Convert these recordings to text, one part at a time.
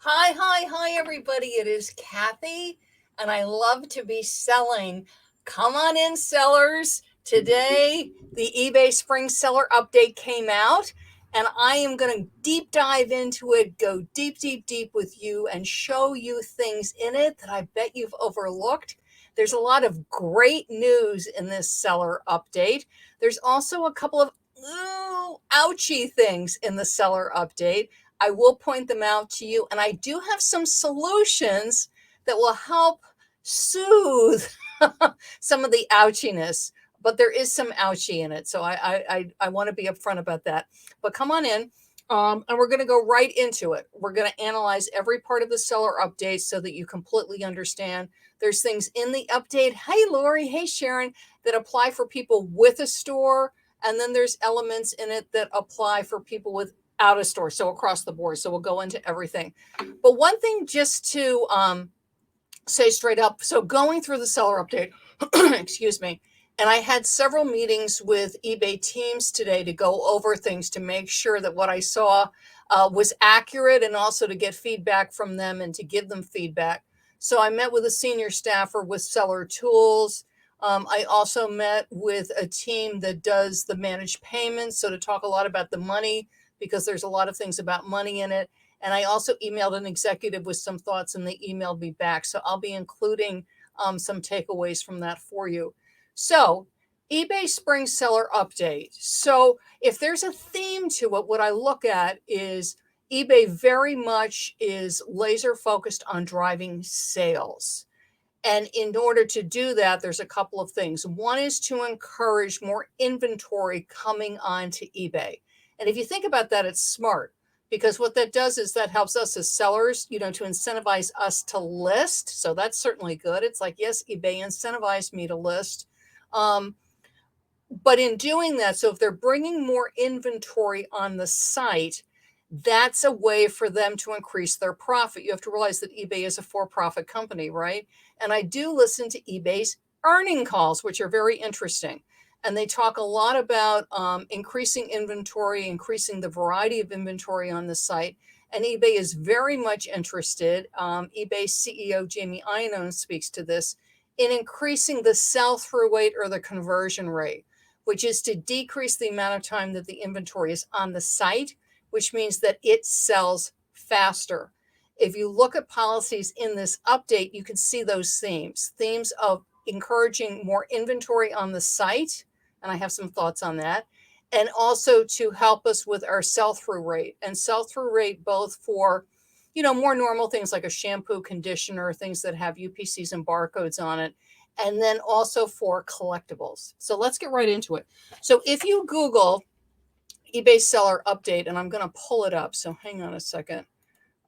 Hi, everybody. It is Kathy, and I love to be selling. Come on in, sellers. Today, the eBay Spring Seller Update came out, and I am going to deep dive into it, go deep with you, and show you things in it that I bet you've overlooked. There's a lot of great news in this seller update. There's also a couple of ouchy things in the seller update. I will point them out to you, and I do have some solutions that will help soothe some of the ouchiness, but there is some ouchy in it, so I want to be upfront about that. But come on in, and we're going to go right into it. We're going to analyze every part of the seller update so that you completely understand. There's things in the update, hey Lori, hey Sharon, that apply for people with a store, and then there's elements in it that apply for people with out of store, so across the board. So we'll go into everything. But one thing just to say straight up, so going through the seller update, excuse me, and I had several meetings with eBay teams today to go over things to make sure that what I saw was accurate, and also to get feedback from them and to give them feedback. So I met with a senior staffer with Seller Tools. I also met with a team that does the managed payments, so to talk a lot about the money, because there's a lot of things about money in it. And I also emailed an executive with some thoughts, and they emailed me back. So I'll be including some takeaways from that for you. So eBay Spring Seller Update. So if there's a theme to it, what I look at is eBay very much is laser focused on driving sales. And in order to do that, there's a couple of things. One is to encourage more inventory coming onto eBay. And if you think about that, it's smart, because what that does is that helps us as sellers, to incentivize us to list. So that's certainly good. It's like, yes, eBay incentivized me to list. But in doing that, so if they're bringing more inventory on the site, that's a way for them to increase their profit. You have to realize that eBay is a for-profit company, right? And I do listen to eBay's earning calls, which are very interesting. And they talk a lot about increasing inventory, increasing the variety of inventory on the site. And eBay is very much interested. eBay CEO Jamie Iannone speaks to this, in increasing the sell-through rate or the conversion rate, which is to decrease the amount of time that the inventory is on the site, which means that it sells faster. If you look at policies in this update, you can see those themes of encouraging more inventory on the site, and I have some thoughts on that, and also to help us with our sell-through rate. And sell-through rate both for, more normal things like a shampoo, conditioner, things that have UPCs and barcodes on it, and then also for collectibles. So let's get right into it. So if you Google eBay Seller Update, and I'm going to pull it up, so hang on a second.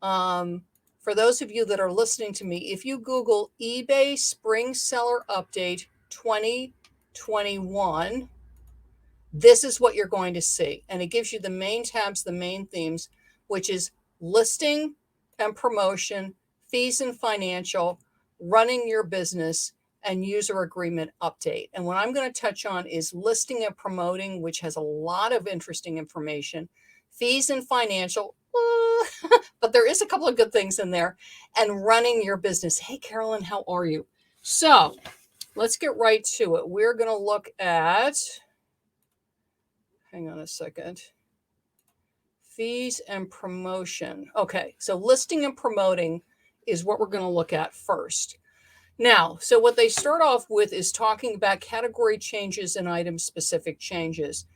For those of you that are listening to me, if you Google eBay Spring Seller Update 2021, this is what you're going to see. And it gives you the main tabs, the main themes, which is listing and promotion, fees and financial, running your business, and user agreement update. And what I'm going to touch on is listing and promoting, which has a lot of interesting information, fees and financial, but there is a couple of good things in there, and running your business. Hey, Carolyn, how are you? So let's get right to it. We're going to look at, hang on a second, fees and promotion. Okay, so listing and promoting is what we're going to look at first. Now, so what they start off with is talking about category changes and item-specific changes.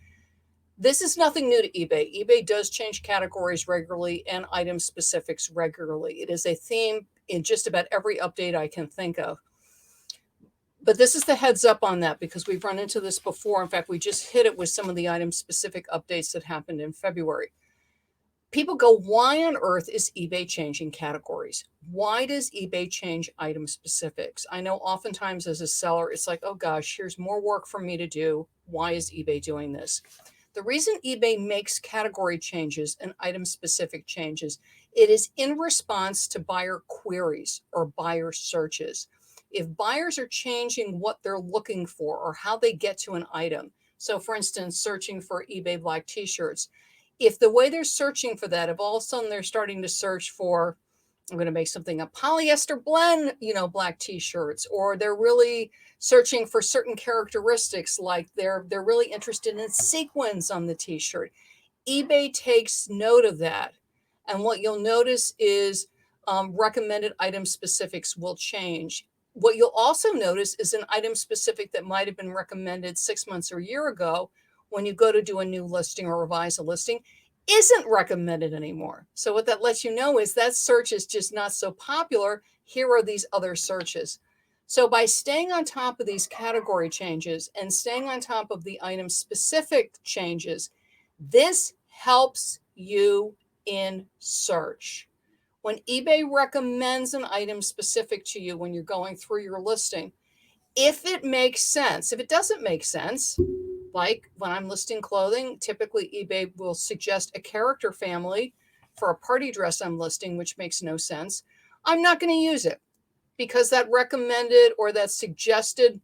This is nothing new to eBay. eBay does change categories regularly and item specifics regularly. It is a theme in just about every update I can think of. But this is the heads up on that, because we've run into this before. In fact, we just hit it with some of the item-specific updates that happened in February. People go, why on earth is eBay changing categories? Why does eBay change item specifics? I know oftentimes as a seller, it's like, oh gosh, here's more work for me to do. Why is eBay doing this? The reason eBay makes category changes and item specific changes, it is in response to buyer queries or buyer searches. If buyers are changing what they're looking for or how they get to an item, so for instance, searching for eBay black t-shirts, if the way they're searching for that, if all of a sudden they're starting to search for, I'm going to make something a polyester blend, black t-shirts, or they're really searching for certain characteristics, like they're really interested in sequins on the t-shirt. eBay takes note of that. And what you'll notice is recommended item specifics will change. What you'll also notice is an item specific that might have been recommended 6 months or a year ago when you go to do a new listing or revise a listing isn't recommended anymore. So what that lets you know is that search is just not so popular. Here are these other searches. So by staying on top of these category changes and staying on top of the item specific changes, this helps you in search. When eBay recommends an item specific to you when you're going through your listing, if it makes sense, if it doesn't make sense, like when I'm listing clothing, typically eBay will suggest a character family for a party dress I'm listing, which makes no sense. I'm not going to use it because that recommended or that suggested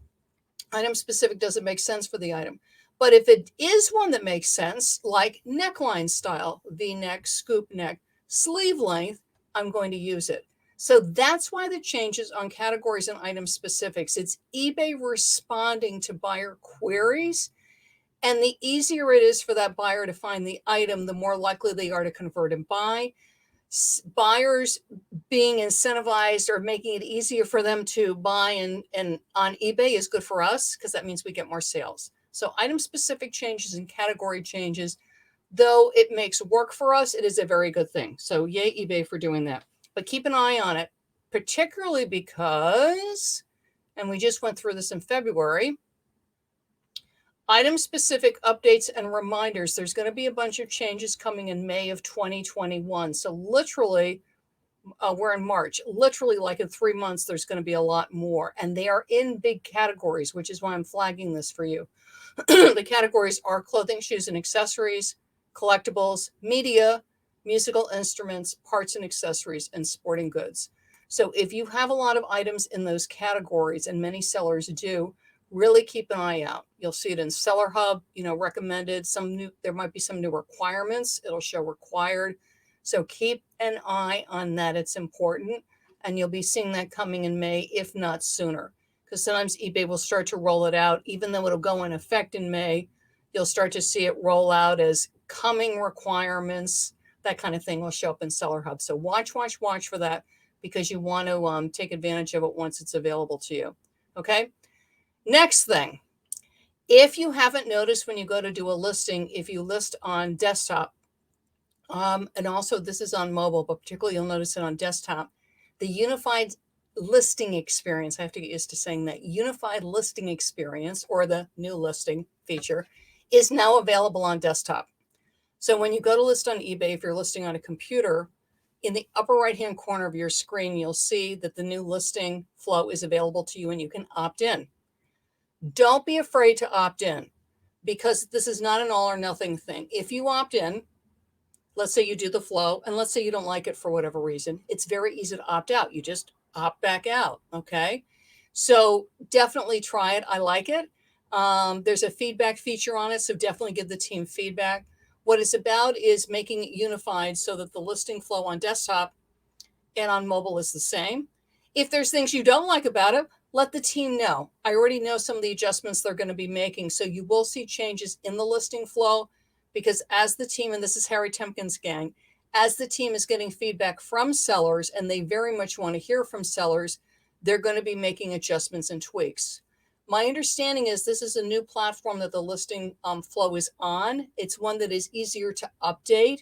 item specific doesn't make sense for the item. But if it is one that makes sense, like neckline style, V-neck, scoop neck, sleeve length, I'm going to use it. So that's why the changes on categories and item specifics. It's eBay responding to buyer queries. And the easier it is for that buyer to find the item, the more likely they are to convert and buy. Buyers being incentivized or making it easier for them to buy and on eBay is good for us because that means we get more sales. So item specific changes and category changes, though it makes work for us, it is a very good thing. So yay eBay for doing that. But keep an eye on it, particularly because, and we just went through this in February, item specific updates and reminders. There's going to be a bunch of changes coming in May of 2021. So literally, we're in March. Literally, like in 3 months, there's going to be a lot more. And they are in big categories, which is why I'm flagging this for you. The categories are clothing, shoes, and accessories, collectibles, media, musical instruments, parts and accessories, and sporting goods. So if you have a lot of items in those categories, and many sellers do, really keep an eye out. You'll see it in Seller Hub, recommended. There might be some new requirements. It'll show required. So keep an eye on that. It's important. And you'll be seeing that coming in May, if not sooner. Because sometimes eBay will start to roll it out, even though it'll go in effect in May. You'll start to see it roll out as coming requirements. That kind of thing will show up in Seller Hub. So watch for that because you want to take advantage of it once it's available to you. Okay. Next thing, if you haven't noticed when you go to do a listing, if you list on desktop, and also this is on mobile, but particularly you'll notice it on desktop, the unified listing experience, I have to get used to saying that, unified listing experience or the new listing feature is now available on desktop. So when you go to list on eBay, if you're listing on a computer, in the upper right-hand corner of your screen, you'll see that the new listing flow is available to you and you can opt in. Don't be afraid to opt in because this is not an all or nothing thing. If you opt in, let's say you do the flow and let's say you don't like it for whatever reason, it's very easy to opt out. You just opt back out. Okay. So definitely try it. I like it. There's a feedback feature on it. So definitely give the team feedback. What it's about is making it unified so that the listing flow on desktop and on mobile is the same. If there's things you don't like about it, let the team know. I already know some of the adjustments they're going to be making. So you will see changes in the listing flow because as the team, and this is Harry Temkin's gang, as the team is getting feedback from sellers and they very much want to hear from sellers, they're going to be making adjustments and tweaks. My understanding is this is a new platform that the listing flow is on. It's one that is easier to update,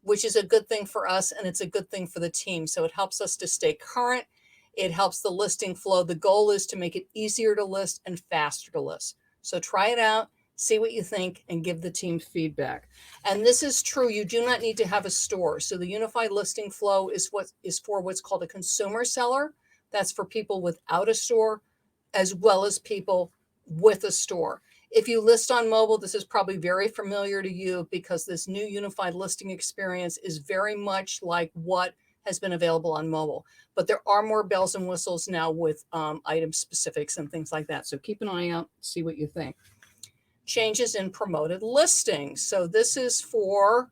which is a good thing for us and it's a good thing for the team. So it helps us to stay current. It helps the listing flow. The goal is to make it easier to list and faster to list. So try it out, see what you think, and give the team feedback. And this is true. You do not need to have a store. So the unified listing flow is for what's called a consumer seller. That's for people without a store, as well as people with a store. If you list on mobile, this is probably very familiar to you because this new unified listing experience is very much like what has been available on mobile. But there are more bells and whistles now with item specifics and things like that. So keep an eye out, see what you think. Changes in promoted listings. So this is for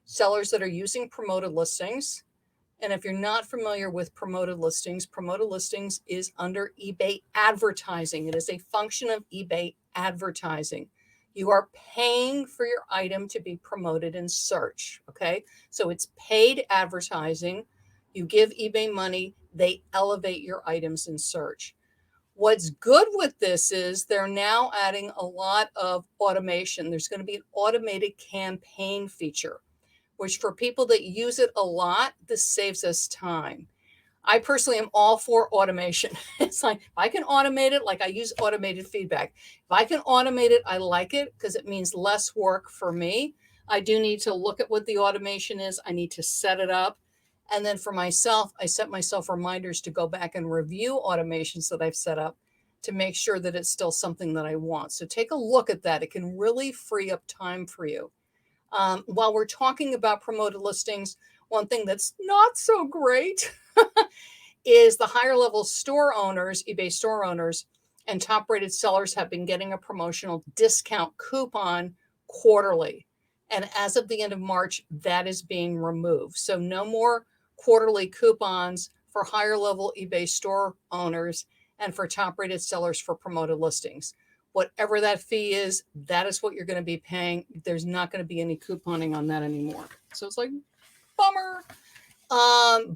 sellers that are using promoted listings. And if you're not familiar with promoted listings is under eBay advertising. It is a function of eBay advertising. You are paying for your item to be promoted in search. Okay. So it's paid advertising. You give eBay money, they elevate your items in search. What's good with this is they're now adding a lot of automation. There's going to be an automated campaign feature, which for people that use it a lot, this saves us time. I personally am all for automation. It's like, if I can automate it, like I use automated feedback. If I can automate it, I like it because it means less work for me. I do need to look at what the automation is. I need to set it up. And then for myself, I set myself reminders to go back and review automations that I've set up to make sure that it's still something that I want. So take a look at that. It can really free up time for you. While we're talking about promoted listings, one thing that's not so great is the higher level store owners, eBay store owners, and top rated sellers have been getting a promotional discount coupon quarterly. And as of the end of March, that is being removed. So no more quarterly coupons for higher level eBay store owners and for top rated sellers for promoted listings. Whatever that fee is, that is what you're going to be paying. There's not going to be any couponing on that anymore. So it's like, bummer.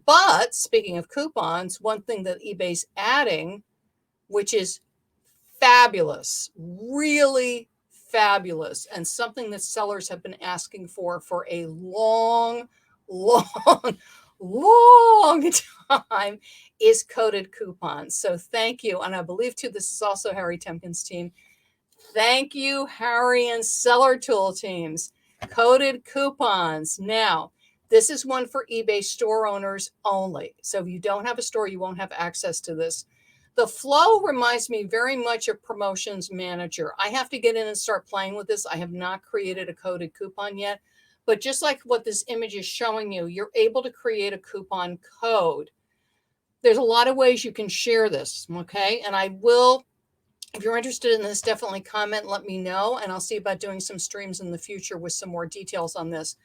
But speaking of coupons, one thing that eBay's adding, which is fabulous, really fabulous, and something that sellers have been asking for a long, long, long time, is coded coupons. So thank you. And I believe too, this is also Harry Temkin's team. Thank you, Harry and Seller Tool teams. Coded coupons. Now, this is one for eBay store owners only. So if you don't have a store, you won't have access to this. The flow reminds me very much of Promotions Manager. I have to get in and start playing with this. I have not created a coded coupon yet. But just like what this image is showing you, you're able to create a coupon code. There's a lot of ways you can share this, okay? And I will, if you're interested in this, definitely comment, let me know, and I'll see about doing some streams in the future with some more details on this.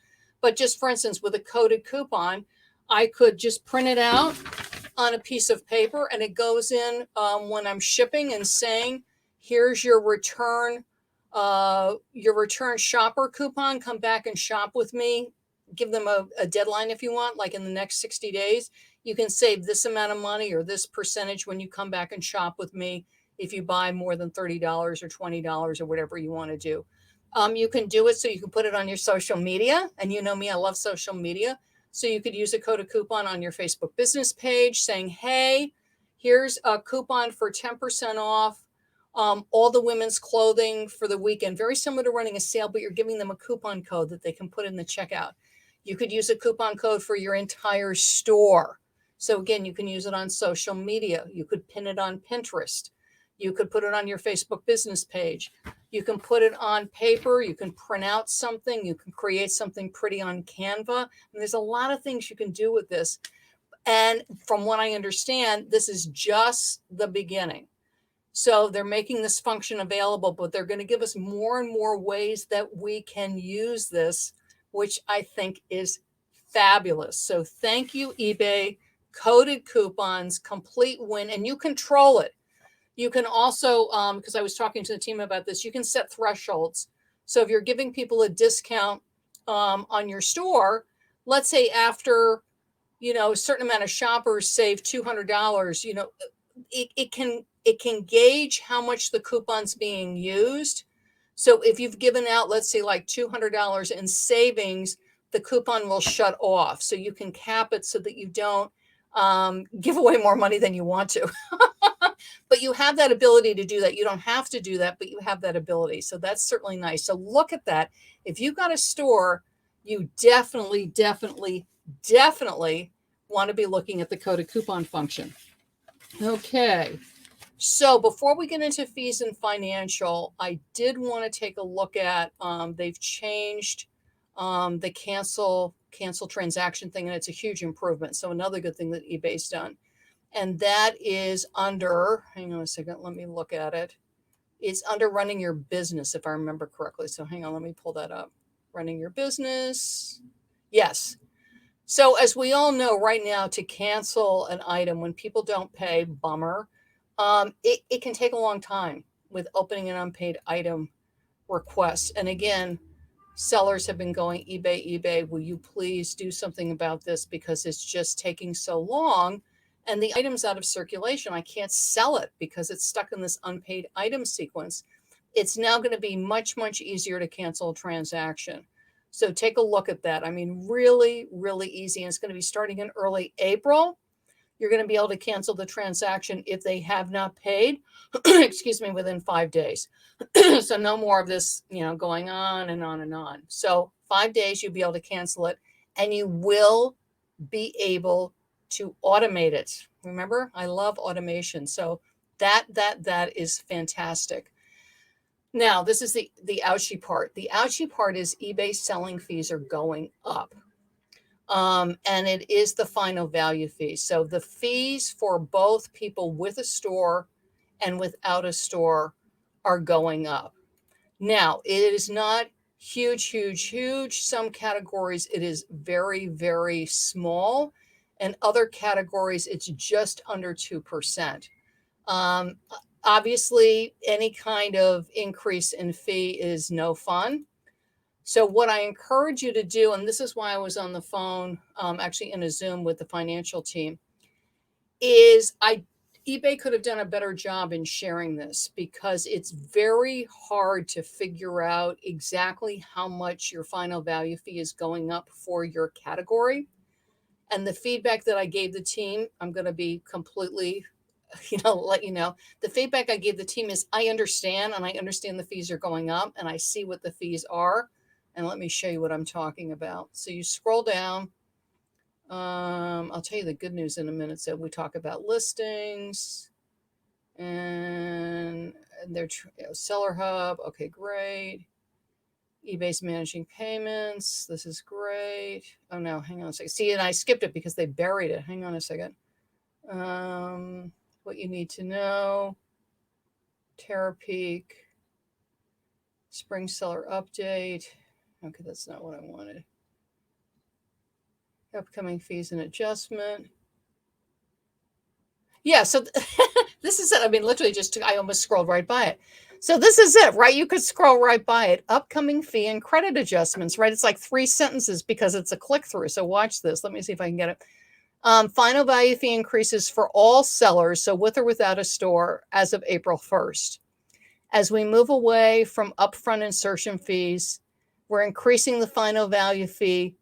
But just for instance, with a coded coupon, I could just print it out on a piece of paper and it goes in when I'm shipping and saying, here's your return shopper coupon, come back and shop with me. Give them a deadline if you want, like in the next 60 days. You can save this amount of money or this percentage when you come back and shop with me if you buy more than $30 or $20 or whatever you want to do. You can do it so you can put it on your social media. And you know me, I love social media. So you could use a coded coupon on your Facebook business page saying, hey, here's a coupon for 10% off all the women's clothing for the weekend. Very similar to running a sale, but you're giving them a coupon code that they can put in the checkout. You could use a coupon code for your entire store. So again, you can use it on social media. You could pin it on Pinterest. You could put it on your Facebook business page. You can put it on paper. You can print out something. You can create something pretty on Canva. And there's a lot of things you can do with this. And from what I understand, this is just the beginning. So they're making this function available, but they're going to give us more and more ways that we can use this, which I think is fabulous. So thank you, eBay. Coded coupons, complete win, and you control it. You can also, because I was talking to the team about this, you can set thresholds. So if you're giving people a discount on your store, let's say after, a certain amount of shoppers save $200, it can gauge how much the coupon's being used. So if you've given out, let's say like $200 in savings, the coupon will shut off. So you can cap it so that you don't give away more money than you want to. But you have that ability to do that. You don't have to do that, but you have that ability. So that's certainly nice. So look at that. If you've got a store, you definitely want to be looking at the coded coupon function. Okay. So before we get into fees and financial, I did want to take a look at, they've changed the cancel transaction thing, and it's a huge improvement. So another good thing that eBay's done. And that is under, hang on a second, let me look at it. It's under running your business, if I remember correctly. So hang on, let me pull that up. Running your business. Yes. So as we all know right now, to cancel an item when people don't pay, bummer, it can take a long time with opening an unpaid item request. And again, sellers have been going, eBay, will you please do something about this because it's just taking so long and the item's out of circulation. I can't sell it because it's stuck in this unpaid item sequence. It's now going to be much, much easier to cancel a transaction. So take a look at that. I mean, really, really easy. And it's going to be starting in early April. You're going to be able to cancel the transaction if they have not paid, excuse me, within 5 days. So no more of this, going on and on and on. So 5 days, you'll be able to cancel it, and you will be able to automate it. Remember, I love automation. So that is fantastic. Now, this is the ouchie part. The ouchie part is eBay selling fees are going up. And it is the final value fee. So the fees for both people with a store and without a store are going up. Now, it is not huge, huge, huge. Some categories, it is very, very small. And other categories, it's just under 2%. Obviously, any kind of increase in fee is no fun. So what I encourage you to do, and this is why I was on the phone, actually in a Zoom with the financial team, is eBay could have done a better job in sharing this because it's very hard to figure out exactly how much your final value fee is going up for your category. And the feedback that I gave the team, I'm going to be completely, let you know, the feedback I gave the team is I understand, and I understand the fees are going up, and I see what the fees are. And let me show you what I'm talking about. So you scroll down. I'll tell you the good news in a minute. So we talk about listings and their seller hub. Okay, great. eBay's managing payments. This is great. Oh no, hang on a second. See, and I skipped it because they buried it. Hang on a second. What you need to know. Terrill Peak. Spring seller update. Okay, that's not what I wanted. Upcoming fees and adjustment. Yeah, so this is it. I mean, literally I almost scrolled right by it. So this is it, right? You could scroll right by it. Upcoming fee and credit adjustments, right? It's like 3 sentences because it's a click through. So watch this. Let me see if I can get it. Final value fee increases for all sellers, so with or without a store, as of April 1st. As we move away from upfront insertion fees, we're increasing the final value fee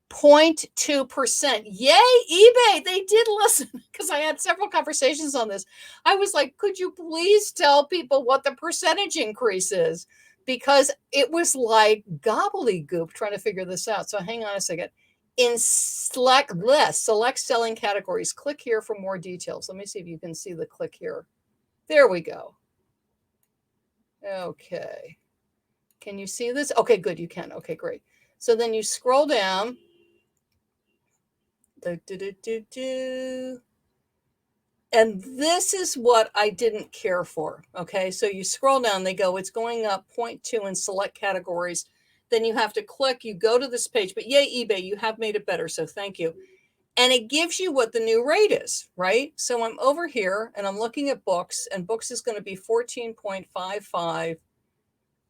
0.2%. Yay, eBay. They did listen because I had several conversations on this. I was like, could you please tell people what the percentage increase is? Because it was like gobbledygook trying to figure this out. So hang on a second. In select selling categories, click here for more details. Let me see if you can see the click here. There we go. Okay. Can you see this? Okay, good. You can. Okay, great. So then you scroll down. And this is what I didn't care for. Okay, so you scroll down, they go, it's going up 0.2 in select categories. Then you have to click, you go to this page, but yay, eBay, you have made it better. So thank you. And it gives you what the new rate is, right? So I'm over here and I'm looking at books, and books is going to be 14.55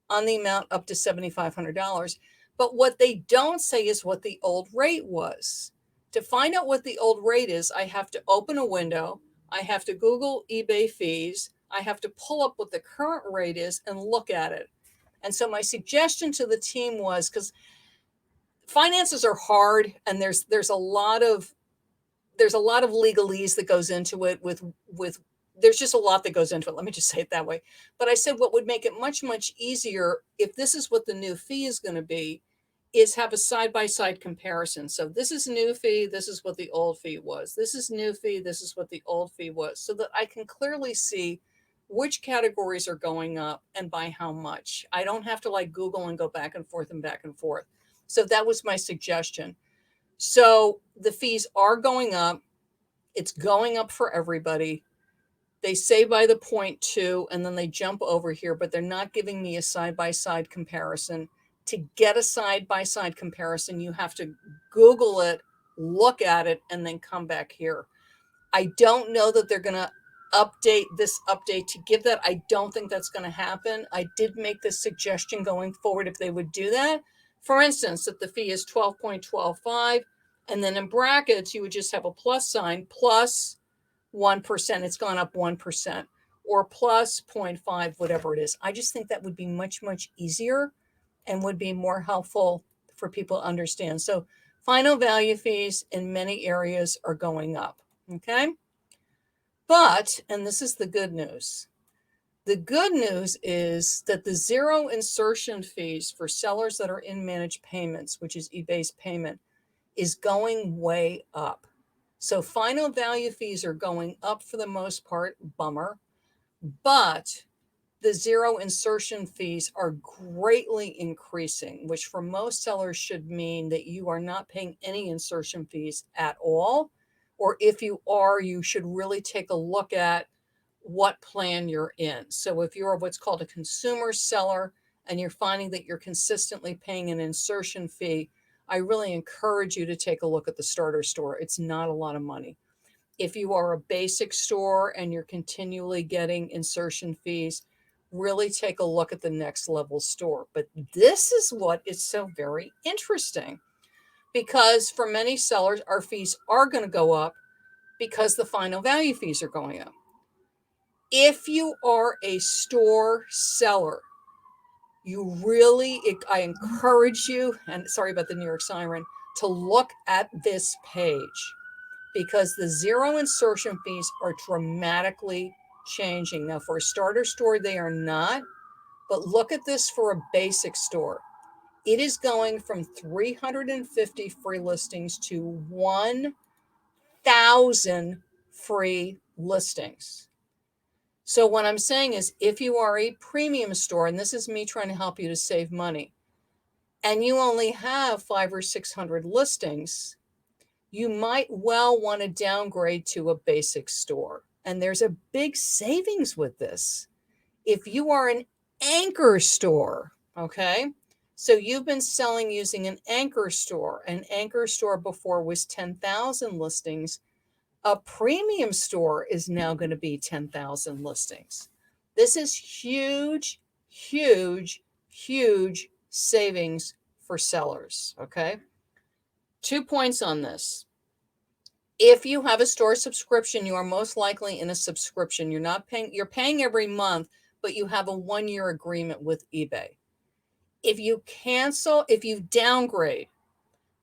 on the amount up to $7,500. But what they don't say is what the old rate was. To find out what the old rate is, I have to open a window. I have to Google eBay fees. I have to pull up what the current rate is and look at it. And so my suggestion to the team was, because finances are hard and there's a lot of legalese that goes into it with there's just a lot that goes into it. Let me just say it that way. But I said what would make it much, much easier if this is what the new fee is going to be, is have a side-by-side comparison. So this is new fee. This is what the old fee was. This is new fee. This is what the old fee was, so that I can clearly see which categories are going up and by how much. I don't have to like Google and go back and forth and back and forth. So that was my suggestion. So the fees are going up. It's going up for everybody. They say by the 0.2 and then they jump over here, but they're not giving me a side-by-side comparison. To get a side-by-side comparison, you have to Google it look at it, and then come back here. I don't know that they're going to update this update to give that. I don't think that's going to happen. I did make this suggestion going forward if they would do that. For instance, that the fee is 12.125, and then in brackets, you would just have a plus sign plus 1%. It's gone up 1%, or plus 0.5, whatever it is. I just think that would be much, much easier and would be more helpful for people to understand. So final value fees in many areas are going up. Okay. But, and this is the good news. The good news is that the zero insertion fees for sellers that are in managed payments, which is eBay's payment, is going way up. So final value fees are going up for the most part, bummer, but the zero insertion fees are greatly increasing, which for most sellers should mean that you are not paying any insertion fees at all. Or if you are, you should really take a look at what plan you're in. So if you're what's called a consumer seller and you're finding that you're consistently paying an insertion fee, I really encourage you to take a look at the starter store. It's not a lot of money. If you are a basic store and you're continually getting insertion fees, really take a look at the next level store. But this is what is so very interesting, because for many sellers, our fees are going to go up because the final value fees are going up. If you are a store seller, I encourage you, and sorry about the New York siren, to look at this page, because the zero insertion fees are dramatically changing. Now, for a starter store, they are not, but look at this for a basic store. It is going from 350 free listings to 1,000 free listings. So what I'm saying is, if you are a premium store, and this is me trying to help you to save money, and you only have 500 or 600 listings, you might well want to downgrade to a basic store. And there's a big savings with this. If you are an anchor store, okay, so you've been selling using an anchor store. An anchor store before was 10,000 listings. A premium store is now going to be 10,000 listings. This is huge, huge, huge savings for sellers, okay? 2 points on this. If you have a store subscription, you are most likely in a subscription. You're paying every month, but you have a 1-year agreement with eBay. If you downgrade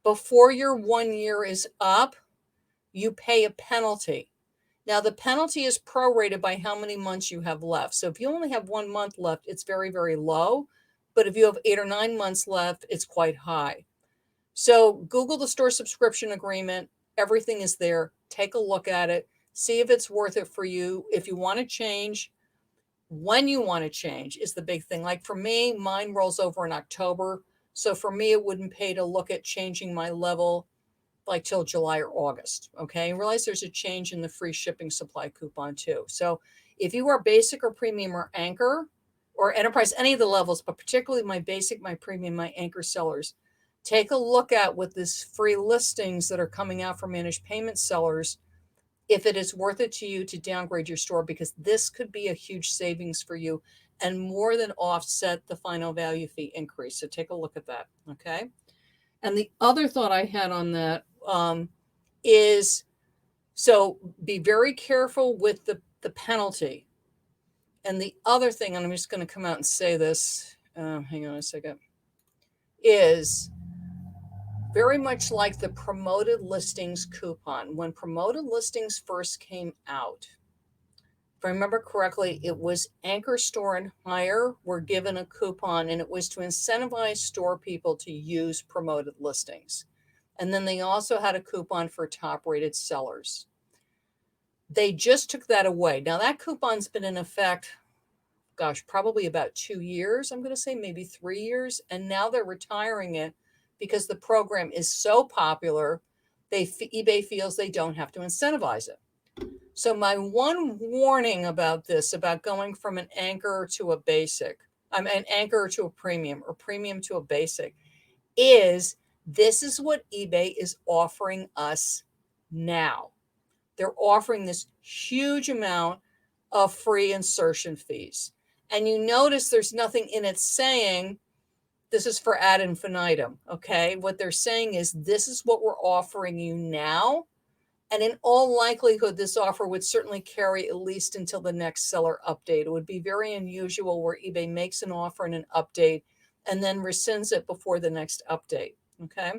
before your 1 year is up, you pay a penalty. Now, the penalty is prorated by how many months you have left. So if you only have 1 month left, it's very, very low. But if you have 8 or 9 months left, it's quite high. So Google the store subscription agreement. Everything is there. Take a look at it. See if it's worth it for you. If you want to change, when you want to change is the big thing. Like for me, mine rolls over in October. So for me, it wouldn't pay to look at changing my level like till July or August. Okay. And realize there's a change in the free shipping supply coupon too. So if you are basic or premium or anchor or enterprise, any of the levels, but particularly my basic, my premium, my anchor sellers, take a look at what this free listings that are coming out for managed payment sellers, if it is worth it to you to downgrade your store, because this could be a huge savings for you and more than offset the final value fee increase. So take a look at that. Okay. And the other thought I had on that is, so be very careful with the penalty. And the other thing, and I'm just going to come out and say this, hang on a second, is very much like the promoted listings coupon. When promoted listings first came out, if I remember correctly, it was Anchor Store and Higher were given a coupon, and it was to incentivize store people to use promoted listings. And then they also had a coupon for top rated sellers. They just took that away. Now that coupon's been in effect, probably about 2 years. I'm going to say maybe 3 years. And now they're retiring it because the program is so popular, eBay feels they don't have to incentivize it. So my one warning about this, about going from an anchor to a basic, an anchor to a premium or premium to a basic, is This is what eBay is offering us now. They're offering this huge amount of free insertion fees. And you notice there's nothing in it saying this is for ad infinitum. Okay. What they're saying is this is what we're offering you now. And in all likelihood, this offer would certainly carry at least until the next seller update. It would be very unusual where eBay makes an offer and an update and then rescinds it before the next update. Okay.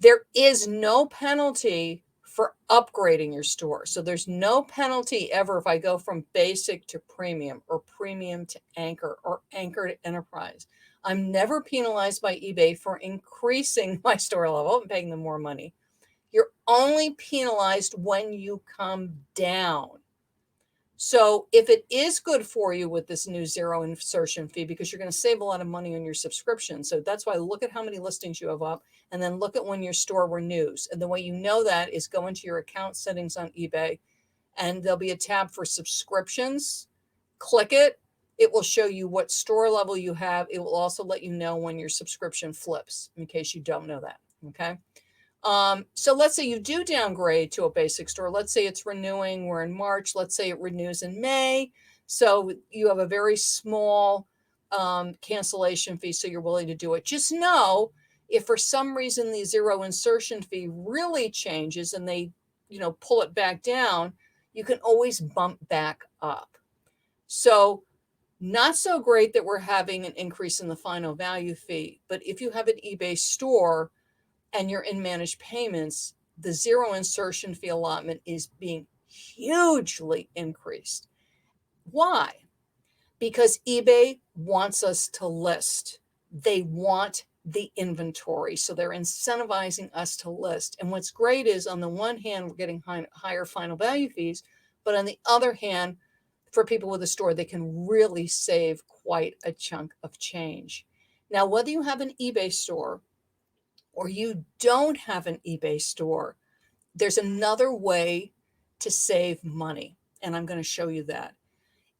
There is no penalty for upgrading your store. So there's no penalty ever if I go from basic to premium or premium to anchor or anchor to enterprise. I'm never penalized by eBay for increasing my store level and paying them more money. You're only penalized when you come down. So if it is good for you with this new zero insertion fee, because you're going to save a lot of money on your subscription. So that's why look at how many listings you have up and then look at when your store renews. And the way you know that is go into your account settings on eBay and there'll be a tab for subscriptions. Click it. It will show you what store level you have. It will also let you know when your subscription flips in case you don't know that. Okay. So let's say you do downgrade to a basic store. Let's say it's renewing. We're in March. Let's say it renews in May. So you have a very small cancellation fee. So you're willing to do it. Just know if for some reason the zero insertion fee really changes and they, pull it back down, you can always bump back up. So not so great that we're having an increase in the final value fee. But if you have an eBay store, and you're in managed payments, the zero insertion fee allotment is being hugely increased. Why? Because eBay wants us to list. They want the inventory. So they're incentivizing us to list. And what's great is on the one hand, we're getting higher final value fees, but on the other hand, for people with a store, they can really save quite a chunk of change. Now, whether you have an eBay store or you don't have an eBay store, there's another way to save money. And I'm going to show you that.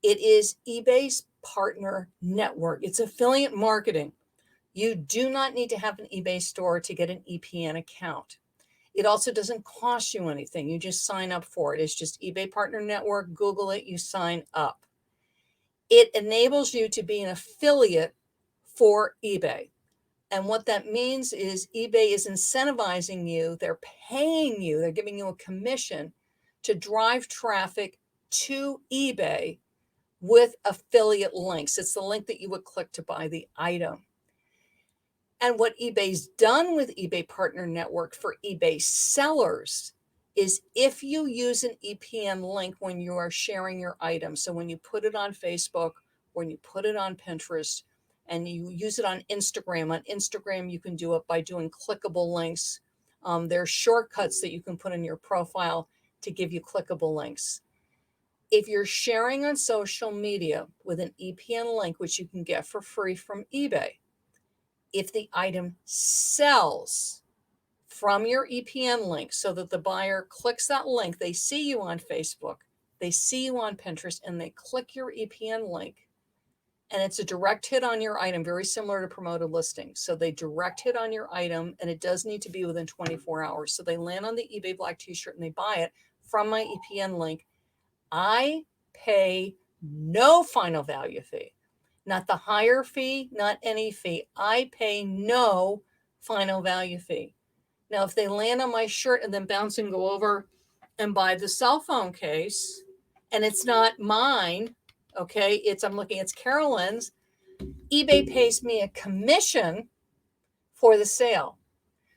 It is eBay's partner network. It's affiliate marketing. You do not need to have an eBay store to get an EPN account. It also doesn't cost you anything. You just sign up for it. It's just eBay Partner Network. Google it. You sign up. It enables you to be an affiliate for eBay. And what that means is eBay is incentivizing you. They're paying you. They're giving you a commission to drive traffic to eBay with affiliate links. It's the link that you would click to buy the item. And what eBay's done with eBay Partner Network for eBay sellers is if you use an EPN link when you are sharing your item, so when you put it on Facebook, when you put it on Pinterest, and you use it on Instagram, you can do it by doing clickable links. There are shortcuts that you can put in your profile to give you clickable links. If you're sharing on social media with an EPN link, which you can get for free from eBay, if the item sells from your EPN link so that the buyer clicks that link, they see you on Facebook, they see you on Pinterest, and they click your EPN link, and it's a direct hit on your item, very similar to promoted listings. So they direct hit on your item, and it does need to be within 24 hours. So they land on the eBay Black t-shirt and they buy it from my EPN link. I pay no final value fee, not the higher fee, not any fee. I pay no final value fee. Now, if they land on my shirt and then bounce and go over and buy the cell phone case, and it's not mine, okay, I'm looking, it's Carolyn's, eBay pays me a commission for the sale.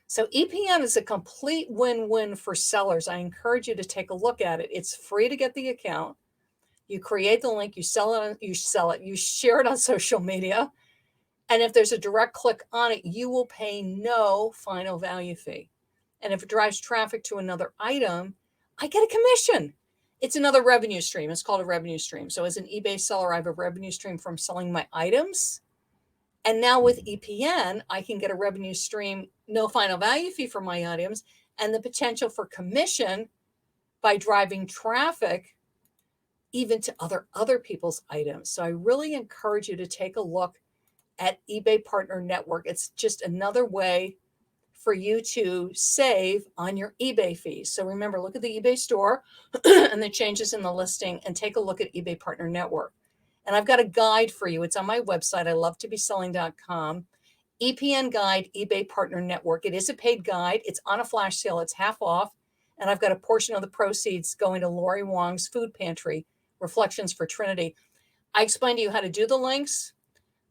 So EPN is a complete win-win for sellers. I encourage you to take a look at it. It's free to get the account. You create the link, you share it on social media. And if there's a direct click on it, you will pay no final value fee. And if it drives traffic to another item, I get a commission. It's another revenue stream. It's called a revenue stream. So as an eBay seller, I have a revenue stream from selling my items. And now with EPN, I can get a revenue stream, no final value fee for my items, and the potential for commission by driving traffic even to other people's items. So I really encourage you to take a look at eBay Partner Network. It's just another way for you to save on your eBay fees. So remember, look at the eBay store and the changes in the listing, and take a look at eBay Partner Network. And I've got a guide for you. It's on my website, ilovetobeselling.com. EPN Guide, eBay Partner Network. It is a paid guide. It's on a flash sale. It's half off. And I've got a portion of the proceeds going to Lori Wong's Food Pantry, Reflections for Trinity. I explain to you how to do the links.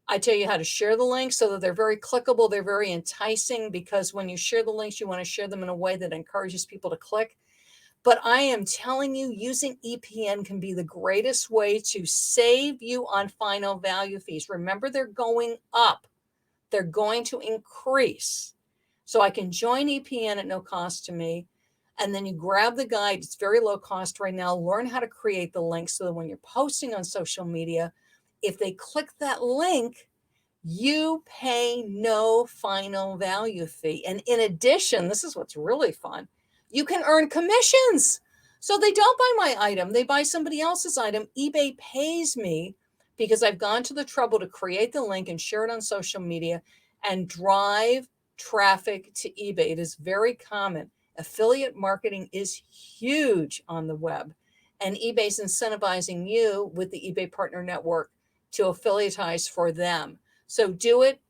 I tell you how to share the links so that they're very clickable. They're very enticing, because when you share the links, you want to share them in a way that encourages people to click. But I am telling you, using EPN can be the greatest way to save you on final value fees. Remember, they're going up. They're going to increase. So I can join EPN at no cost to me. And then you grab the guide. It's very low cost right now. Learn how to create the link so that when you're posting on social media, if they click that link, you pay no final value fee. And in addition, this is what's really fun, you can earn commissions. So they don't buy my item, they buy somebody else's item. eBay pays me because I've gone to the trouble to create the link and share it on social media and drive traffic to eBay. It is very common. Affiliate marketing is huge on the web, and eBay's incentivizing you with the eBay Partner Network to affiliatize for them. So do it,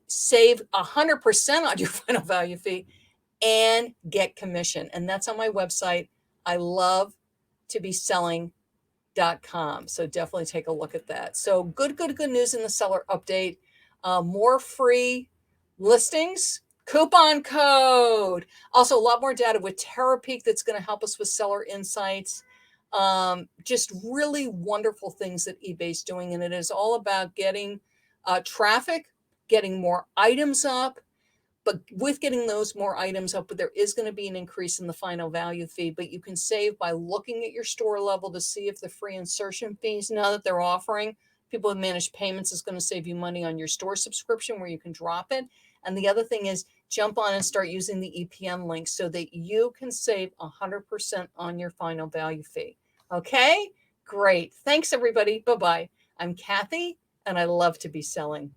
save 100% on your final value fee, and get commission. And that's on my website, ilovetobeselling.com. So definitely take a look at that. So good news in the seller update. More free listings, coupon code. Also a lot more data with Terrill that's going to help us with seller insights. Just really wonderful things that eBay's doing. And it is all about getting traffic, getting more items up. But with getting those more items up, there is going to be an increase in the final value fee. But you can save by looking at your store level to see if the free insertion fees, now that they're offering people with managed payments, is going to save you money on your store subscription where you can drop it. And the other thing is, jump on and start using the EPN link so that you can save 100% on your final value fee. Okay, great. Thanks, everybody. Bye-bye. I'm Kathy, and I love to be selling.